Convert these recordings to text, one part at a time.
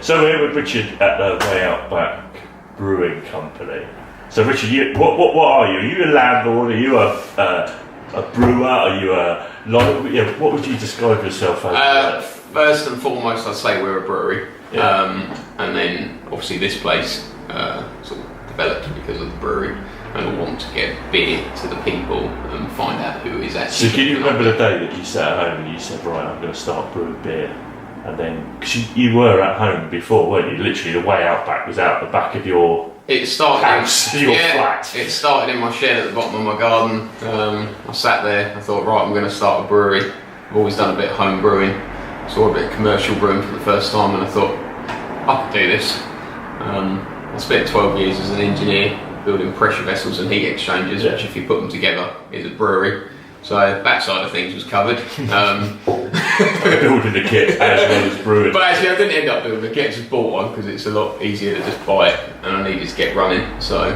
So we're here with Richard at the Outback Brewing Company. So Richard, what are you? Are you a landlord? Are you a brewer? Are you what would you describe yourself as? First and foremost, I'd say we're a brewery. Yeah. And then obviously this place sort of developed because of the brewery, and I want to get beer to the people and find out who is actually. So can you remember the day that you sat at home and you said, right, I'm going to start brewing beer? And then, because you were at home before, weren't you? Literally, the way Outback was out the back of your house, your flat. It started in my shed at the bottom of my garden. I sat there, I thought, right, I'm going to start a brewery. I've always done a bit of home brewing. Saw a bit of commercial brewing for the first time, and I thought, I could do this. I spent 12 years as an engineer building pressure vessels and heat exchangers, which if you put them together is a brewery. So that side of things was covered. Building the kit as well as brewing. But actually I didn't end up building the kit, just bought one because it's a lot easier to just buy it, and I needed to get running. So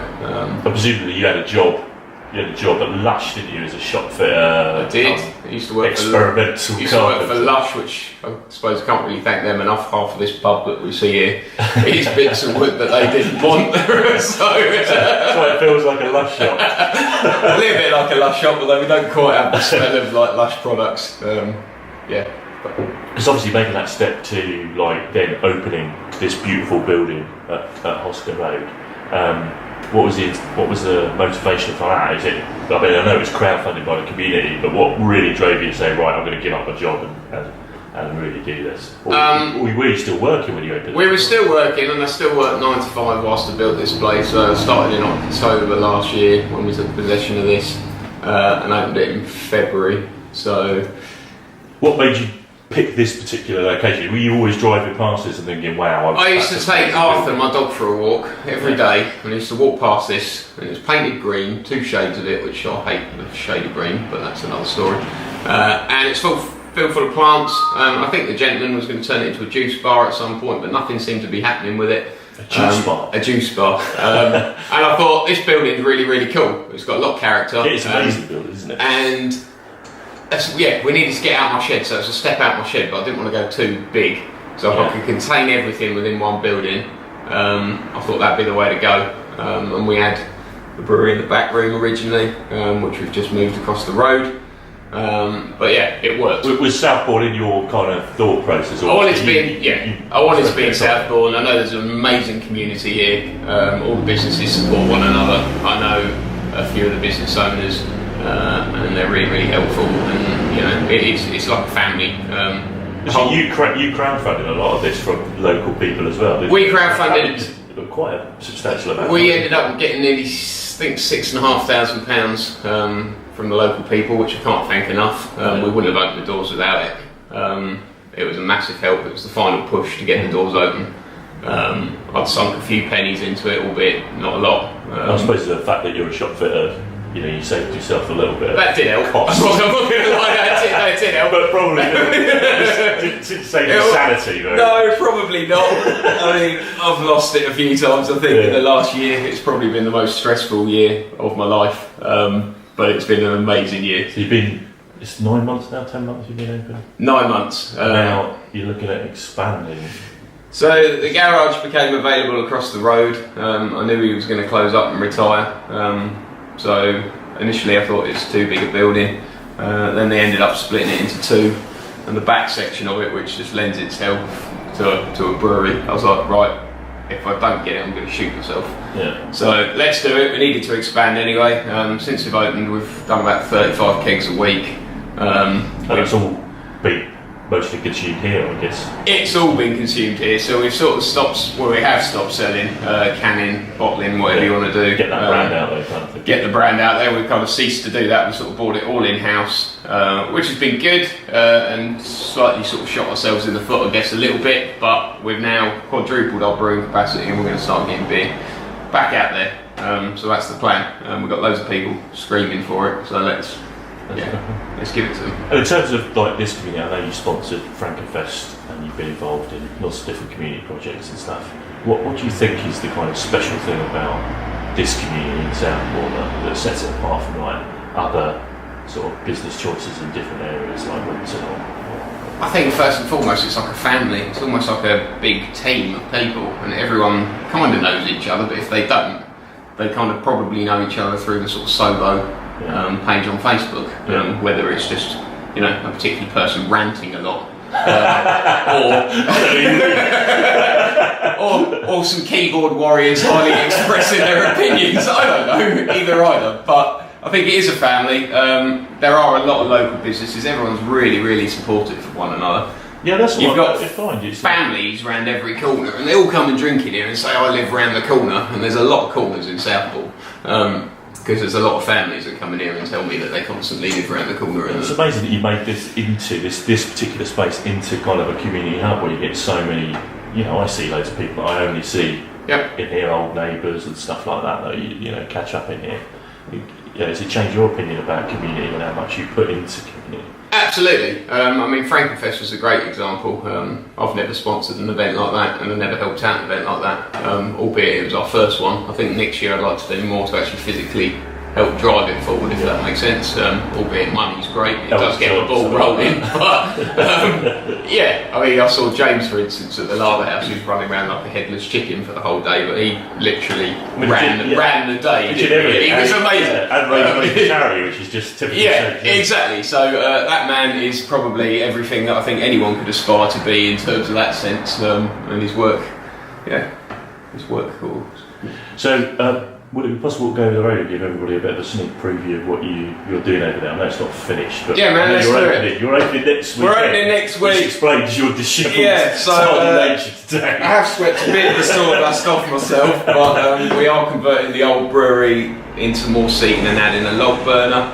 presumably you had a job. You had a job at Lush, didn't you, as a shop fitter? I did. I used to work for Lush, which I suppose I can't really thank them enough. Half of this pub that we see here is bits of wood that they didn't want. So it feels like a Lush shop. A little bit like a Lush shop, although we don't quite have the smell of like Lush products. It's obviously making that step to like then opening this beautiful building at Hosker Road. What was the motivation for that? Is it? I mean, I know it was crowdfunded by the community, but what really drove you to say, right, I'm going to give up a job and really do this? Or were you still working when you opened? We were still working, and I still worked 9 to 5 whilst I built this place. I started in October last year when we took possession of this, and opened it in February. So, what made you pick this particular location? Were you always driving past this and thinking, wow? I used to take Arthur, my dog, for a walk every day, and I used to walk past this, and it was painted green, 2 shades of it, which I hate the shade of green, but that's another story. And it's filled full of plants. I think the gentleman was going to turn it into a juice bar at some point, but nothing seemed to be happening with it. A juice bar? A juice bar. And I thought, this building's really, really cool. It's got a lot of character. It's an amazing building, isn't it? And we needed to get out of my shed, so it's a step out of my shed, but I didn't want to go too big. So if I could contain everything within one building, I thought that'd be the way to go. And we had the brewery in the back room originally, which we've just moved across the road. But yeah, it worked. Was Southbourne in your kind of thought process? I wanted to be in Southbourne. I know there's an amazing community here. All the businesses support one another. I know a few of the business owners. And they're really, really helpful, and it's like a family. So you crowdfunded a lot of this from local people as well. We crowdfunded quite a substantial amount. We ended up getting nearly, I think, £6,500 from the local people, which I can't thank enough. We wouldn't have opened the doors without it. It was a massive help. It was the final push to get the doors open. I'd sunk a few pennies into it, albeit not a lot. I suppose the fact that you're a shop fitter, you saved yourself a little bit. That did help. Cost. I'm not going to lie, that did help. But probably didn't save your sanity, though. No, probably not. I mean, I've lost it a few times. I think in the last year, it's probably been the most stressful year of my life. But it's been an amazing year. So it's 9 months now, 10 months you've been open? 9 months. Now you're looking at expanding. So the garage became available across the road. I knew he was going to close up and retire. So initially I thought it's too big a building, then they ended up splitting it into 2, and the back section of it, which just lends itself to a brewery, I was like, right, if I don't get it I'm going to shoot myself. Yeah. So let's do it. We needed to expand anyway. Since we've opened we've done about 35 kegs a week. And it's all been mostly consumed here, I guess. It's all been consumed here, so we've sort of stopped selling, canning, bottling, whatever you want to do. Get that brand out there, kind of thing. Get the brand out there. We've kind of ceased to do that. We've sort of bought it all in-house, which has been good, and slightly sort of shot ourselves in the foot, I guess, a little bit, but we've now quadrupled our brewing capacity and we're going to start getting beer back out there. So that's the plan. We've got loads of people screaming for it, so let's give it to them. And in terms of like this community, I know you sponsored Frankenfest and you've been involved in lots of different community projects and stuff. What do you think is the kind of special thing about this community in Southbourne that sets it apart from like other sort of business choices in different areas like Winton or I think first and foremost it's like a family. It's almost like a big team of people, and everyone kind of knows each other, but if they don't, they kind of probably know each other through the sort of solo page on Facebook, whether it's just, you know, a particular person ranting a lot, or some keyboard warriors highly expressing their opinions. I don't know, either. But I think it is a family. There are a lot of local businesses. Everyone's really supportive of one another. Yeah, that's what You've got find. families round every corner, and they all come and drink in here and say, I live round the corner. And there's a lot of corners in Southbourne, because there's a lot of families that come in here and tell me that they constantly live round the corner. And it's amazing that you made this into this particular space into kind of a community hub where you get so many. You know, I see loads of people that I only see in here, old neighbours and stuff like that you know catch up in here. Does it change your opinion about community and how much you put into community? Absolutely. I mean, Frankenfest was a great example. I've never sponsored an event like that, and I never helped out an event like that, albeit it was our first one. I think next year I'd like to do more to actually physically help drive it forward, if that makes sense. Albeit money's great, it does get the ball rolling. But I mean, I saw James, for instance, at the Lava House, who's running around like a headless chicken for the whole day, but he literally ran the day. He was amazing. And raised money for charity, which is just typical. Exactly. So that man is probably everything that I think anyone could aspire to be in terms of that sense, and his work. Cool. So. Would it be possible to go over the road and give everybody a bit of a sneak preview of what you're doing over there? I know it's not finished, but let's do it. You're opening next week. We're opening next week. Which explains your dishevelled nature today. I have swept a bit of the sawdust off myself, but we are converting the old brewery into more seating and adding a log burner,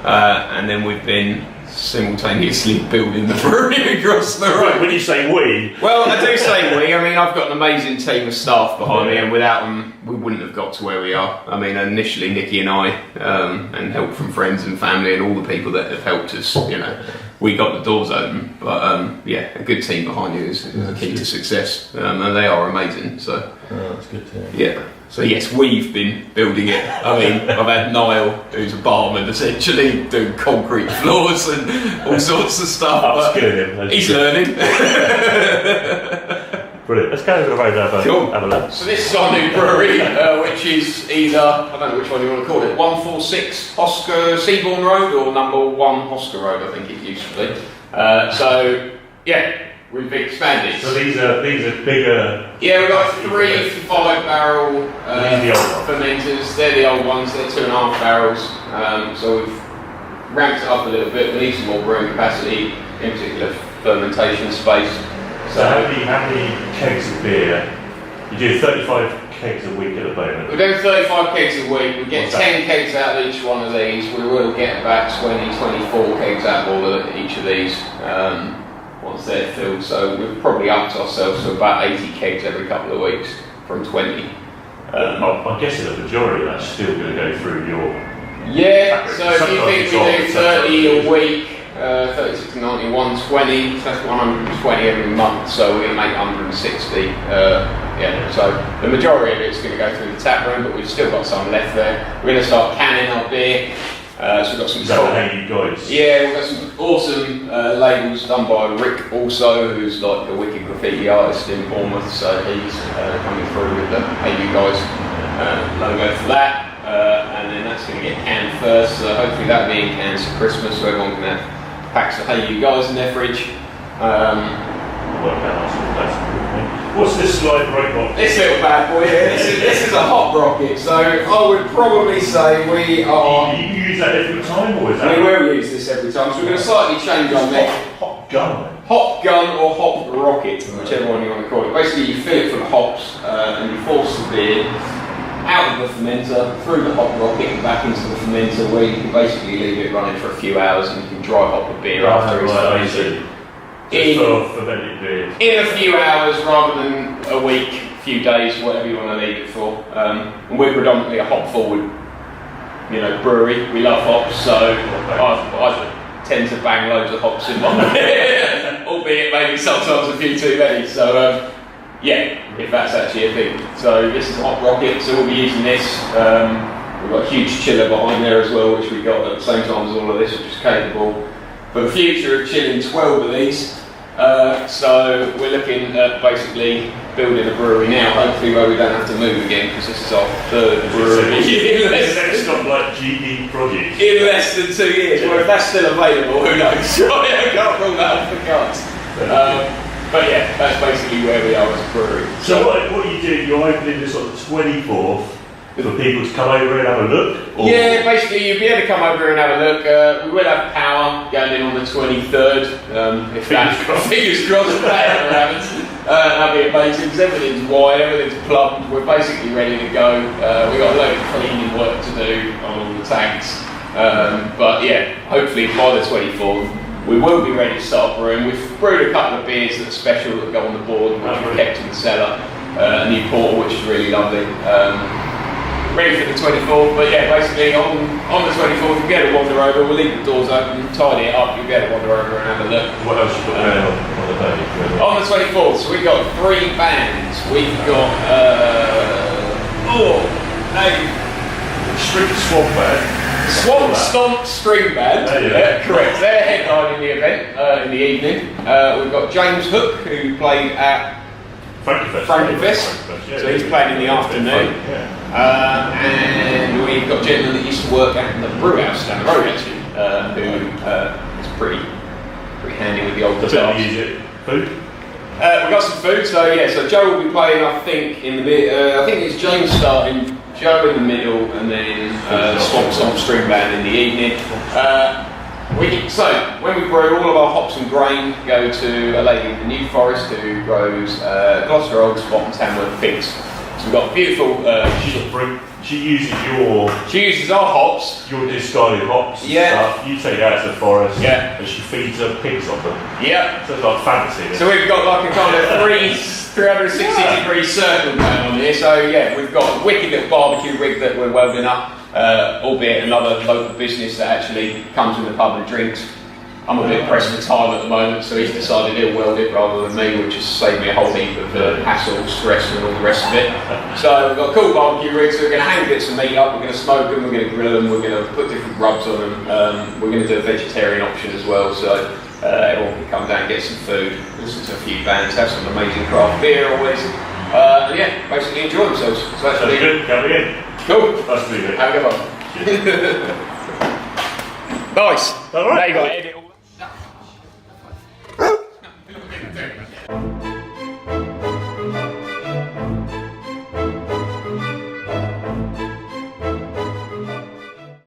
and then we've been simultaneously building the brewery across the road. When you say we, well, I do say we. I mean, I've got an amazing team of staff behind me, and without them, we wouldn't have got to where we are. I mean, initially Nikki and I, and help from friends and family and all the people that have helped us. You know, we got the doors open, but a good team behind you is the key to success, and they are amazing. So that's good to hear. Yeah. So yes, we've been building it. I mean, I've had Niall, who's a barman, essentially doing concrete floors and all sorts of stuff. Upskilling him. He's learning. Brilliant. Let's go over the road and have a look. So this is our new brewery, which is either, I don't know which one you want to call it, 146 Hosker Seabourne Road or number 1 Hosker Road, I think it used to be. We've expanded. So these are bigger. Yeah, we've got 3 to 5 barrel fermenters. They're the old ones. They're 2.5 barrels. So we've ramped it up a little bit. We need some more brewing capacity, in particular fermentation space. So how many kegs of beer? You do 35 kegs a week at the moment. We're doing 35 kegs a week. We get 10 kegs out of each one of these. We will get about 24 kegs out of each of these. Once they're filled, so we've probably upped ourselves to about 80 kegs every couple of weeks from 20. I'm guessing the majority of that's still going to go through your. Yeah, so if you think we do 30 a week, 36 to 90, 120, so that's 120 every month, so we make 160. So the majority of it's going to go through the tap room, but we've still got some left there. We're going to start canning our beer. So we've got some. Is that how you guys? Yeah, we've got some awesome labels done by Rick also, who's like a wicked graffiti artist in Bournemouth. So he's coming through with the Hey You Guys logo for that, and then that's going to get canned first. So hopefully that'll be in cans for Christmas, so everyone can have packs of Hey You Guys in their fridge. What's this like robot? This little bad boy here, this is a hot rocket, so I would probably say we are... Do you use that every time, or is that... We will use this every time, so we're going to slightly change our neck. Hop gun? Hop gun or hop rocket, whichever one you want to call it. Basically you fill it full of hops, and you force the beer out of the fermenter, through the hop rocket and back into the fermenter, where you can basically leave it running for a few hours and you can dry hop the beer after it's fermented. In a few hours rather than a week, a few days, whatever you want to leave it for. And we're predominantly a hop forward, brewery. We love hops, so I tend to bang loads of hops in my beer, albeit maybe sometimes a few too many. So if that's actually a thing. So this is a hot rocket, so we'll be using this. We've got a huge chiller behind there as well, which we got at the same time as all of this, which is capable for the future of chilling 12 of these. So we're looking at basically building a brewery now, hopefully where we don't have to move again, because this is our third brewery. It's got like GD projects. In less than 2 years. Well, if that's still available, who knows? I can't rule that off the cards. But yeah, that's basically where we are as a brewery. So what you do, you're opening this on the 24th for people to come over and have a look? Or? Yeah, basically you'll be able to come over and have a look. We will have power going in on the 23rd. Fingers crossed if that ever happens. That'd be amazing because everything's wide, everything's plumbed. We're basically ready to go. We've got a load of cleaning work to do on all the tanks. But yeah, hopefully by the 24th we will be ready to start brewing. We've brewed a couple of beers that are special that go on the board, which we've kept in the cellar. A new porter, which is really lovely. Ready for the 24th, but yeah, basically on the 24th you'll be able to wander over, we'll leave the doors open, tidy it up, you'll be able to wander over and have a look. What else you got going on the day? On the 24th, so we've got 3 bands. We've got Swamp Band. Swamp Stomp String Band, yeah, correct. They're headlining the event in the evening. We've got James Hook, who played at Frankenfest, so he's playing in the afternoon. And we've got a gentleman that used to work at the brew house down the road actually, who is pretty handy with the old guitars. Food? We've got some food, so yeah, so Joe will be playing I think in the I think it's James starting, Joe in the middle, and then Swamp Stomp String Band in the evening. So when we brew, all of our hops and grain go to a lady in the New Forest who grows Gloucester Old Spot and Tamworth figs. So we've got beautiful. She uses our hops. Your discarded hops. Yeah. Stuff. You take that to the forest. Yeah. And she feeds her pigs off them. Yeah. So it's like fantasy. So we've got like a kind of 360-degree circle going on here. So yeah, we've got a wicked little barbecue rig that we're welding up. Albeit another local business that actually comes in the pub and drinks. I'm a bit pressed for time at the moment, so he's decided he'll weld it rather than me, which has saved me a whole heap of hassle, stress and all the rest of it. So we've got a cool barbecue rig, so we're going to hang bits of meat up, we're going to smoke them, we're going to grill them, we're going to put different rubs on them, we're going to do a vegetarian option as well, so everyone can come down and get some food, listen to a few bands, have some amazing craft beer always, and yeah, basically enjoy themselves. So that's good, coming in. Cool. That's really good. Have a good one. Nice. All right. Now you got to edit all